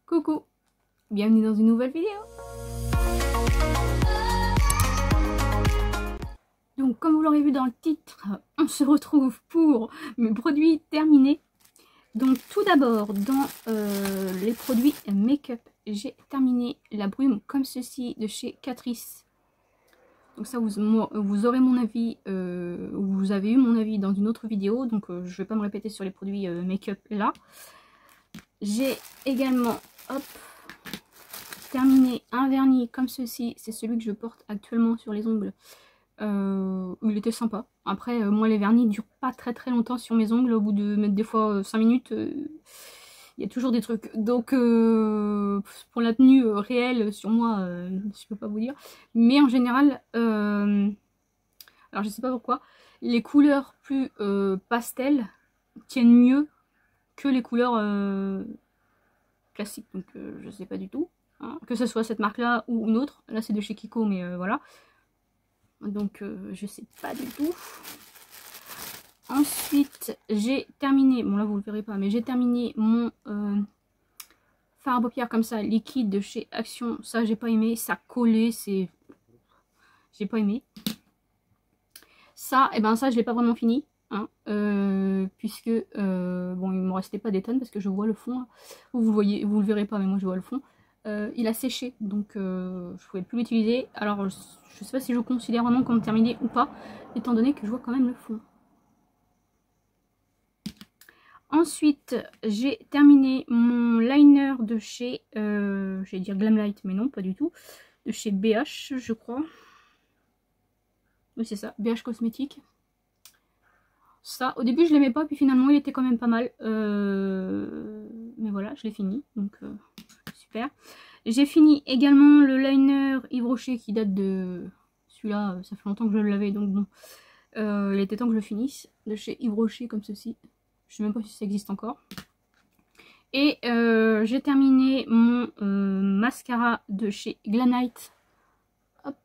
Coucou, bienvenue dans une nouvelle vidéo. Donc comme vous l'aurez vu dans le titre, on se retrouve pour mes produits terminés. Donc tout d'abord dans les produits make-up, j'ai terminé la brume comme ceci de chez Catrice. Donc ça vous aurez mon avis, vous avez eu mon avis dans une autre vidéo, donc je ne vais pas me répéter sur les produits make-up là. J'ai également, hop, terminé un vernis comme ceci, c'est celui que je porte actuellement sur les ongles. Il était sympa. Après, moi les vernis durent pas très longtemps sur mes ongles. Au bout de mettre des fois 5 minutes, il y a toujours des trucs. Donc pour la tenue réelle sur moi, je peux pas vous dire. Mais en général, alors je sais pas pourquoi, les couleurs plus pastel tiennent mieux que les couleurs classiques. Donc je sais pas du tout. Hein. Que ce soit cette marque là ou une autre. Là c'est de chez Kiko, mais voilà. Donc je sais pas du tout. Ensuite j'ai terminé, bon là vous le verrez pas, mais j'ai terminé mon fard à paupières comme ça, liquide de chez Action. Ça j'ai pas aimé, ça collait, c'est... J'ai pas aimé. Ça, et ben ça je l'ai pas vraiment fini. Hein, puisque bon il me restait pas des tonnes parce que je vois le fond. Hein. Vous le voyez, vous le verrez pas, mais moi je vois le fond. Il a séché, donc je pouvais plus l'utiliser. Alors je sais pas si je considère vraiment comme terminé ou pas, étant donné que je vois quand même le fond. Ensuite, j'ai terminé mon liner de chez, j'allais dire Glamlight, mais non, pas du tout, de chez BH, je crois. Oui, c'est ça, BH Cosmétiques. Ça, au début, je l'aimais pas, puis finalement, il était quand même pas mal. Mais voilà, je l'ai fini, donc super. J'ai fini également le liner Yves Rocher qui date de... Celui-là, ça fait longtemps que je l'avais, donc bon. Il était temps que je le finisse. De chez Yves Rocher, comme ceci. Je sais même pas si ça existe encore. Et j'ai terminé mon mascara de chez Glamlight. Hop.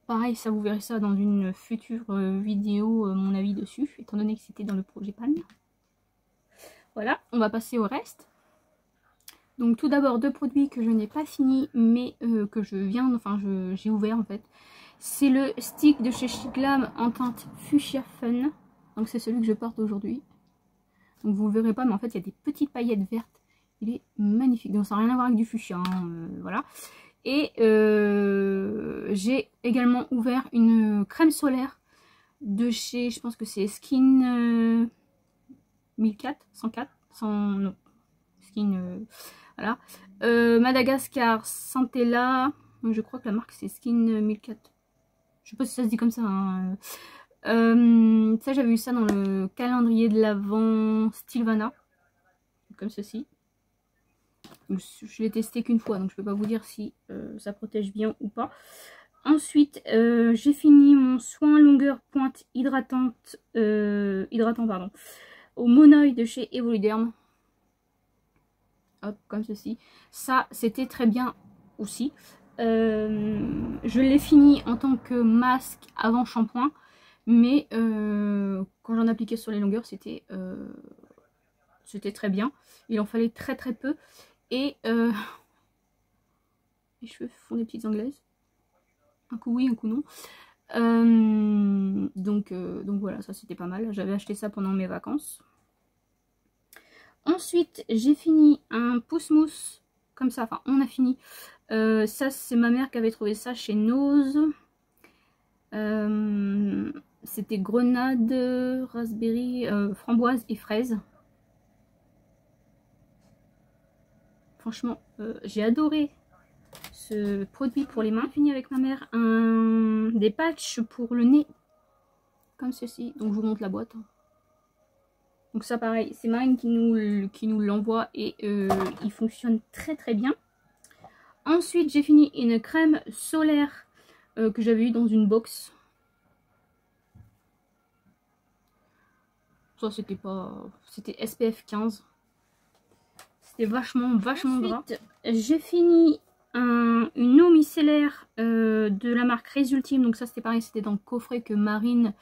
Pareil, ça vous verrez ça dans une future vidéo, mon avis dessus, étant donné que c'était dans le projet Pan. Voilà, on va passer au reste. Donc tout d'abord deux produits que je n'ai pas fini mais que je viens, enfin j'ai ouvert en fait. C'est le stick de chez Glam en teinte Fuchsia Fun. Donc c'est celui que je porte aujourd'hui. Donc vous ne le verrez pas mais en fait il y a des petites paillettes vertes. Il est magnifique. Donc ça n'a rien à voir avec du fuchsia. Hein, voilà. Et j'ai également ouvert une crème solaire de chez, je pense que c'est Skin 1004, 104, 100, non, Skin... Voilà. Madagascar Centella. Je crois que la marque c'est Skin 1004. Je sais pas si ça se dit comme ça. Hein. Ça j'avais eu ça dans le calendrier de l'Avent Stilvana. Comme ceci. Donc, je l'ai testé qu'une fois. Donc je peux pas vous dire si ça protège bien ou pas. Ensuite j'ai fini mon soin longueur pointe hydratant pardon. Au monoï de chez Evoluderm. Hop, comme ceci. Ça, c'était très bien aussi. Je l'ai fini en tant que masque avant shampoing. Mais quand j'en appliquais sur les longueurs, c'était très bien. Il en fallait très peu. Et les cheveux font des petites anglaises. Un coup oui, un coup non. Donc voilà, ça c'était pas mal. J'avais acheté ça pendant mes vacances. Ensuite, j'ai fini un pouce-mousse, comme ça, enfin on a fini. Ça c'est ma mère qui avait trouvé ça chez Nose. C'était grenade, raspberry, framboise et fraise. Franchement, j'ai adoré ce produit pour les mains. J'ai fini avec ma mère des patchs pour le nez, comme ceci. Donc je vous montre la boîte. Donc ça pareil, c'est Marine qui nous l'envoie et il fonctionne très bien. Ensuite j'ai fini une crème solaire que j'avais eu dans une box. Ça c'était pas... C'était SPF 15. C'était vachement gras. J'ai fini une eau micellaire de la marque Résultime. Donc ça c'était pareil, c'était dans le coffret que Marine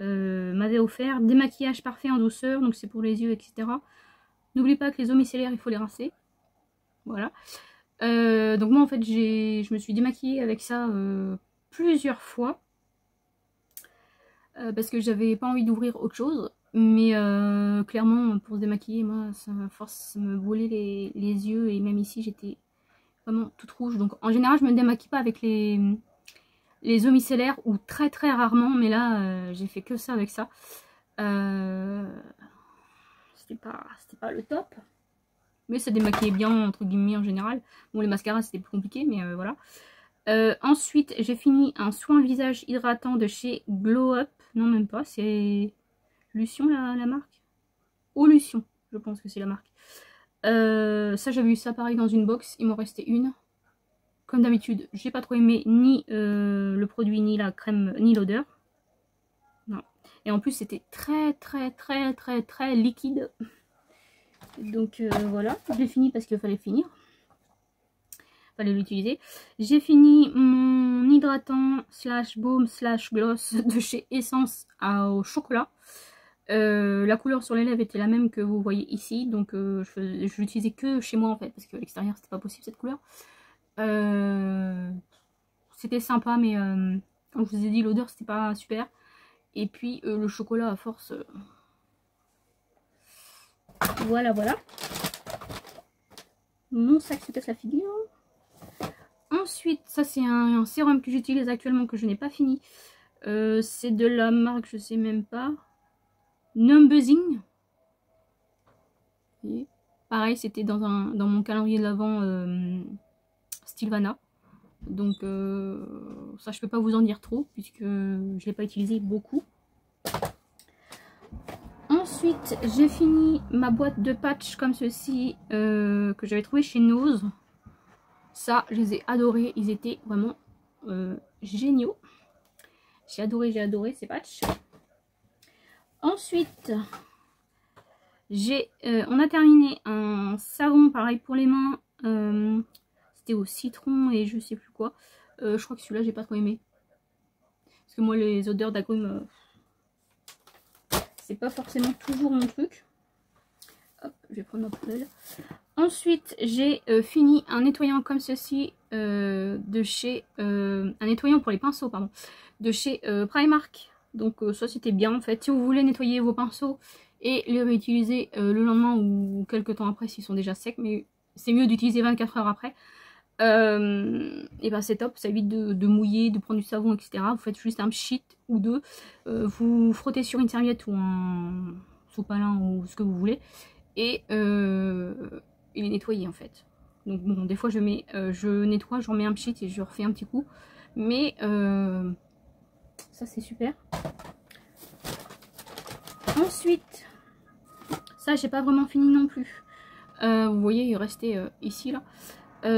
m'avait offert. Démaquillage parfait en douceur, donc c'est pour les yeux, etc. N'oubliez pas que les eaux micellaires, il faut les rincer. Voilà. Donc moi en fait je me suis démaquillée avec ça plusieurs fois. Parce que j'avais pas envie d'ouvrir autre chose. Mais clairement pour se démaquiller, moi ça force me brûler les yeux. Et même ici j'étais vraiment toute rouge. Donc en général je me démaquille pas avec les eaux micellaires, ou très très rarement. Mais là j'ai fait que ça avec ça. C'était pas le top. Mais ça démaquillait bien entre guillemets en général. Bon, les mascaras c'était plus compliqué, mais voilà. Ensuite j'ai fini un soin visage hydratant de chez Glow Up. Non, même pas, c'est Lution la marque. Oh, Lution, je pense que c'est la marque. Ça j'avais eu ça pareil dans une box, il m'en restait une. Comme d'habitude, j'ai pas trop aimé ni le produit, ni la crème, ni l'odeur. Non. Et en plus c'était très très très très très liquide. Donc voilà, je l'ai fini parce qu'il fallait finir. Fallait l'utiliser. J'ai fini mon hydratant slash baume slash gloss de chez Essence au chocolat. La couleur sur les lèvres était la même que vous voyez ici, donc je l'utilisais que chez moi en fait, parce qu'à l'extérieur c'était pas possible cette couleur. C'était sympa, mais comme je vous ai dit, l'odeur c'était pas super. Et puis le chocolat à force. Voilà, voilà. Mon sac se casse la figure. Ensuite, ça c'est un sérum que j'utilise actuellement, que je n'ai pas fini. C'est de la marque, je sais même pas. Numbuzzing. Pareil, c'était dans mon calendrier de l'Avent Stilvana. Donc ça je peux pas vous en dire trop, puisque je l'ai pas utilisé beaucoup. Ensuite j'ai fini ma boîte de patchs comme ceci, que j'avais trouvé chez Nose. Ça je les ai adorés, ils étaient vraiment géniaux. J'ai adoré ces patchs. Ensuite on a terminé un savon pareil pour les mains, c'était au citron et je sais plus quoi. Je crois que celui-là j'ai pas trop aimé, parce que moi les odeurs d'agrumes c'est pas forcément toujours mon truc. Hop, je vais prendre ma poubelle. Ensuite j'ai fini un nettoyant comme ceci de chez un nettoyant pour les pinceaux, pardon, de chez Primark. Donc ça c'était bien en fait, si vous voulez nettoyer vos pinceaux et les réutiliser le lendemain ou quelques temps après s'ils sont déjà secs, mais c'est mieux d'utiliser 24 heures après. Et ben c'est top, ça évite de mouiller, de prendre du savon, etc. Vous faites juste un pchit ou deux, vous frottez sur une serviette ou un sopalin ou ce que vous voulez, et les nettoyez en fait. Donc bon, des fois je nettoie, je remets un pchit et je refais un petit coup, mais ça c'est super. Ensuite, ça j'ai pas vraiment fini non plus. Vous voyez, il restait ici là.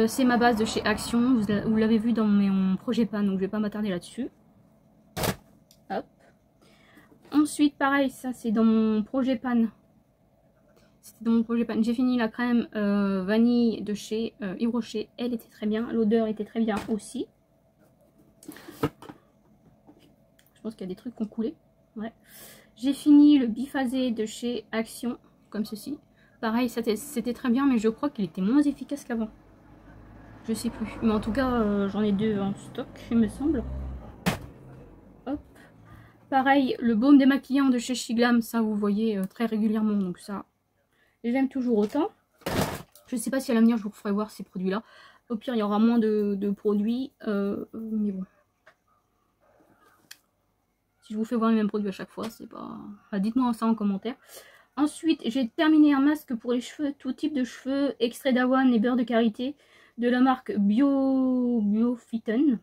C'est ma base de chez Action, vous l'avez vu dans mon projet pan, donc je vais pas m'attarder là-dessus. Hop. Ensuite, pareil, ça c'est dans mon projet pan. C'était dans mon projet pan. J'ai fini la crème vanille de chez Yves Rocher. Elle était très bien, l'odeur était très bien aussi. Je pense qu'il y a des trucs qui ont coulé. Ouais. J'ai fini le biphasé de chez Action, comme ceci. Pareil, c'était très bien, mais je crois qu'il était moins efficace qu'avant. Je sais plus, mais en tout cas j'en ai deux en stock il me semble. Hop. Pareil, le baume démaquillant de chez Shiglam, ça vous voyez très régulièrement, donc ça j'aime toujours autant. Je sais pas si à l'avenir je vous ferai voir ces produits là. Au pire il y aura moins de produits, mais bon, si je vous fais voir les mêmes produits à chaque fois, c'est pas... Enfin, dites-moi ça en commentaire. Ensuite j'ai terminé un masque pour les cheveux, tout type de cheveux, extrait d'avoine et beurre de karité, de la marque Biophytum.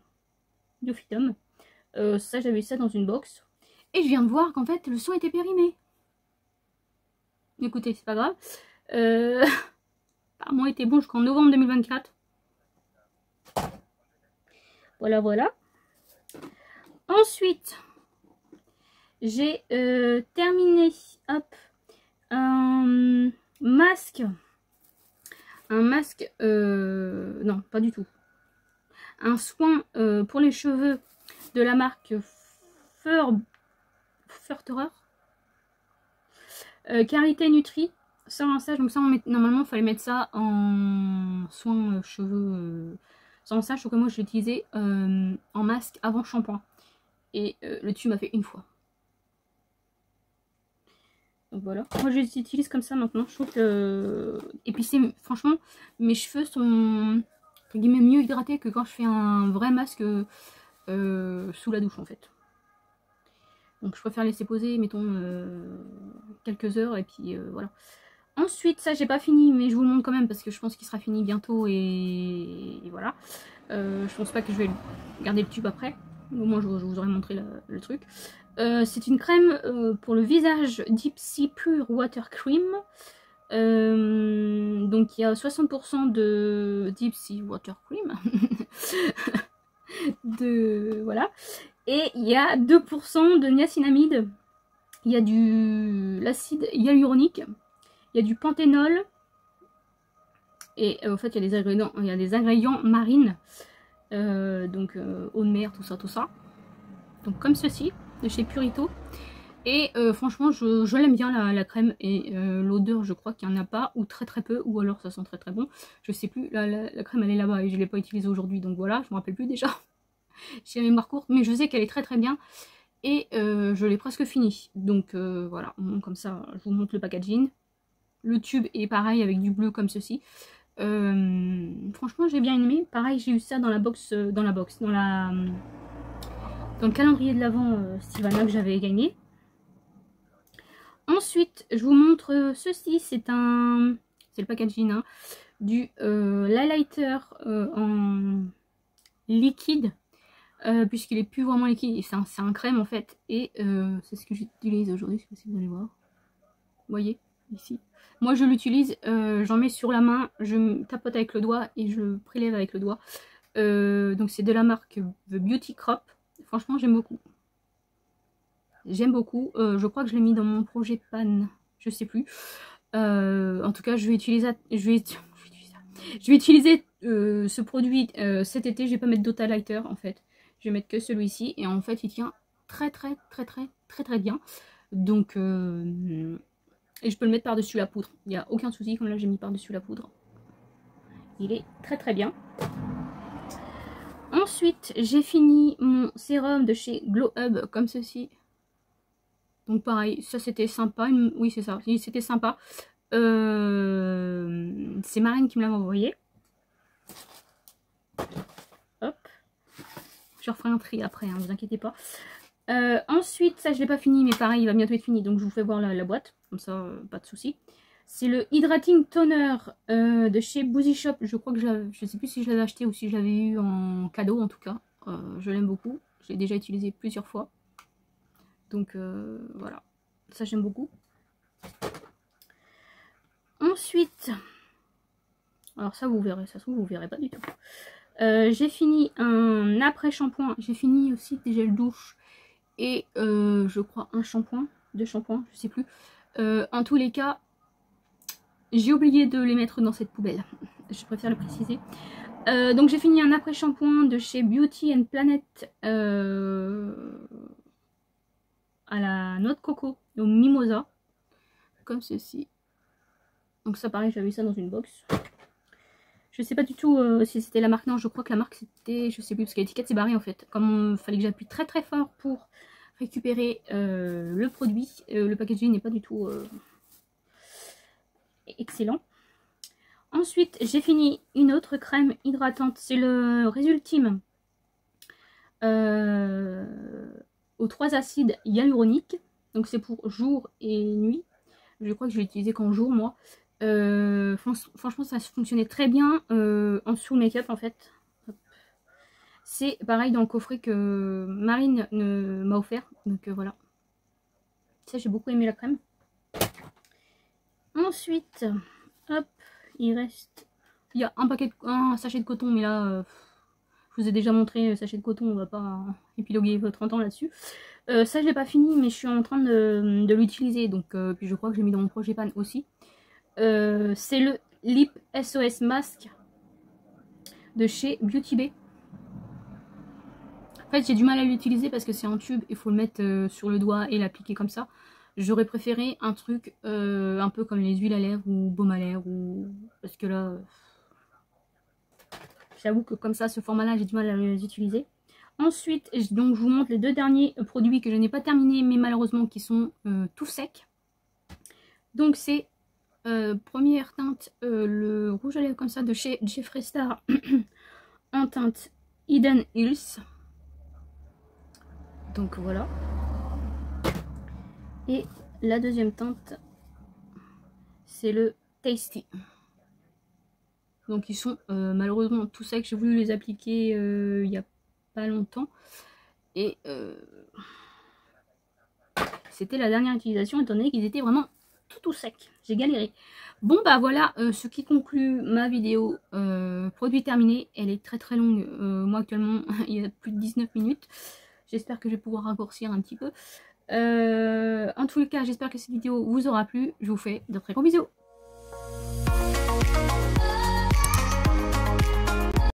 Ça j'avais eu ça dans une box. Et je viens de voir qu'en fait le son était périmé. Écoutez, c'est pas grave. Apparemment il était bon jusqu'en novembre 2024. Voilà, voilà. Ensuite, j'ai terminé, hop, un masque. Non, pas du tout. Un soin pour les cheveux de la marque Furterer. Karité Nutri, sans rinçage. Donc ça, normalement il fallait mettre ça en en soin cheveux sans ça, sauf que moi je l'ai utilisé en masque avant shampoing. Et le tube m'a fait une fois. Donc voilà. Moi je les utilise comme ça maintenant. Je trouve que... Et puis c'est franchement, mes cheveux sont entre guillemets mieux hydratés que quand je fais un vrai masque sous la douche en fait. Donc je préfère laisser poser, mettons, quelques heures et puis voilà. Ensuite, ça j'ai pas fini, mais je vous le montre quand même parce que je pense qu'il sera fini bientôt et voilà. Je pense pas que je vais garder le tube après. Au moins je vous aurais montré le truc. C'est une crème pour le visage Deep Sea Pure Water Cream. Donc il y a 60% de Deep Sea Water Cream. Voilà. Et il y a 2% de niacinamide. Il y a l'acide hyaluronique. Il y a du panthénol. Et en fait, il y a des ingrédients marines. Donc eau de mer, tout ça. Donc comme ceci, de chez Purito. Et franchement, je l'aime bien la crème. Et l'odeur, je crois qu'il n'y en a pas, ou très peu, ou alors ça sent très bon. Je sais plus, la crème elle est là-bas et je ne l'ai pas utilisée aujourd'hui. Donc voilà, je me rappelle plus déjà. J'ai la mémoire courte, mais je sais qu'elle est très bien. Et je l'ai presque fini. Donc voilà, comme ça, je vous montre le packaging. Le tube est pareil avec du bleu comme ceci. Franchement, j'ai bien aimé. Pareil, j'ai eu ça dans le calendrier de l'Avent Sylvana que j'avais gagné. Ensuite, je vous montre ceci. C'est le packaging hein, du l'highlighter en liquide. Puisqu'il est plus vraiment liquide, c'est un crème en fait, et c'est ce que j'utilise aujourd'hui, je sais pas si vous allez voir. Vous voyez, ici. Moi je l'utilise, j'en mets sur la main, je tapote avec le doigt et je le prélève avec le doigt. Donc c'est de la marque The Beauty Crop. Franchement j'aime beaucoup. J'aime beaucoup, je crois que je l'ai mis dans mon projet pan, je sais plus. En tout cas je vais utiliser ce produit cet été, je vais pas mettre d'autres highlighter en fait. Je vais mettre que celui-ci et en fait il tient très bien. Donc et je peux le mettre par-dessus la poudre. Il n'y a aucun souci, comme là j'ai mis par-dessus la poudre. Il est très bien. Ensuite j'ai fini mon sérum de chez Glow Hub comme ceci. Donc pareil, ça c'était sympa. Oui c'est ça, c'était sympa. C'est Marine qui me l'a envoyé. Hop. Je referai un tri après, hein, vous inquiétez pas. Ensuite, ça je l'ai pas fini, mais pareil, il va bientôt être fini, donc je vous fais voir la boîte, comme ça, pas de souci. C'est le Hydrating Toner de chez Boozy Shop. Je crois que je sais plus si je l'avais acheté ou si je l'avais eu en cadeau, en tout cas. Je l'aime beaucoup, je l'ai déjà utilisé plusieurs fois. Donc voilà, ça j'aime beaucoup. Ensuite, alors ça vous verrez, ça se trouve vous verrez pas du tout. J'ai fini un après-shampoing, j'ai fini aussi des gels douche et je crois un shampoing, 2 shampoings, je sais plus. En tous les cas, j'ai oublié de les mettre dans cette poubelle, je préfère le préciser. Donc j'ai fini un après-shampoing de chez Beauty and Planet à la noix de coco, au mimosa, comme ceci. Donc ça pareil, j'avais eu ça dans une box. Je sais pas du tout si c'était la marque, non je crois que la marque c'était, je sais plus parce que l'étiquette c'est barré en fait. Comme il fallait que j'appuie très fort pour récupérer le produit, le packaging n'est pas du tout excellent. Ensuite j'ai fini une autre crème hydratante, c'est le Résultime aux 3 acides hyaluroniques. Donc c'est pour jour et nuit. Je crois que je l'ai utilisé qu'en jour moi. Franchement ça fonctionnait très bien en dessous le make-up en fait. C'est pareil dans le coffret que Marine m'a offert. Donc voilà. Ça j'ai beaucoup aimé la crème. Ensuite, hop, il reste... Il y a un sachet de coton, mais là, je vous ai déjà montré le sachet de coton, on va pas épiloguer 30 ans là-dessus. Ça je l'ai pas fini, mais je suis en train de l'utiliser. Donc puis je crois que j'ai mis dans mon projet pan aussi. C'est le Lip SOS Mask de chez Beauty Bay. En fait j'ai du mal à l'utiliser parce que c'est en tube, il faut le mettre sur le doigt et l'appliquer comme ça. J'aurais préféré un truc un peu comme les huiles à lèvres ou baume à lèvres, parce que là J'avoue que comme ça, ce format-là, j'ai du mal à les utiliser. Ensuite, donc, je vous montre les 2 derniers produits que je n'ai pas terminés, mais malheureusement qui sont tout secs. Donc, c'est première teinte, le rouge à lèvres comme ça de chez Jeffree Star en teinte Hidden Hills. Donc, voilà. Et la deuxième teinte, c'est le Tasty. Donc, ils sont malheureusement tout secs. J'ai voulu les appliquer il n'y a pas longtemps. Et c'était la dernière utilisation étant donné qu'ils étaient vraiment tout secs. J'ai galéré. Bon bah voilà ce qui conclut ma vidéo produit terminé. Elle est très longue. Moi actuellement il y a plus de 19 minutes. J'espère que je vais pouvoir raccourcir un petit peu. En tous les cas j'espère que cette vidéo vous aura plu. Je vous fais de très gros bisous.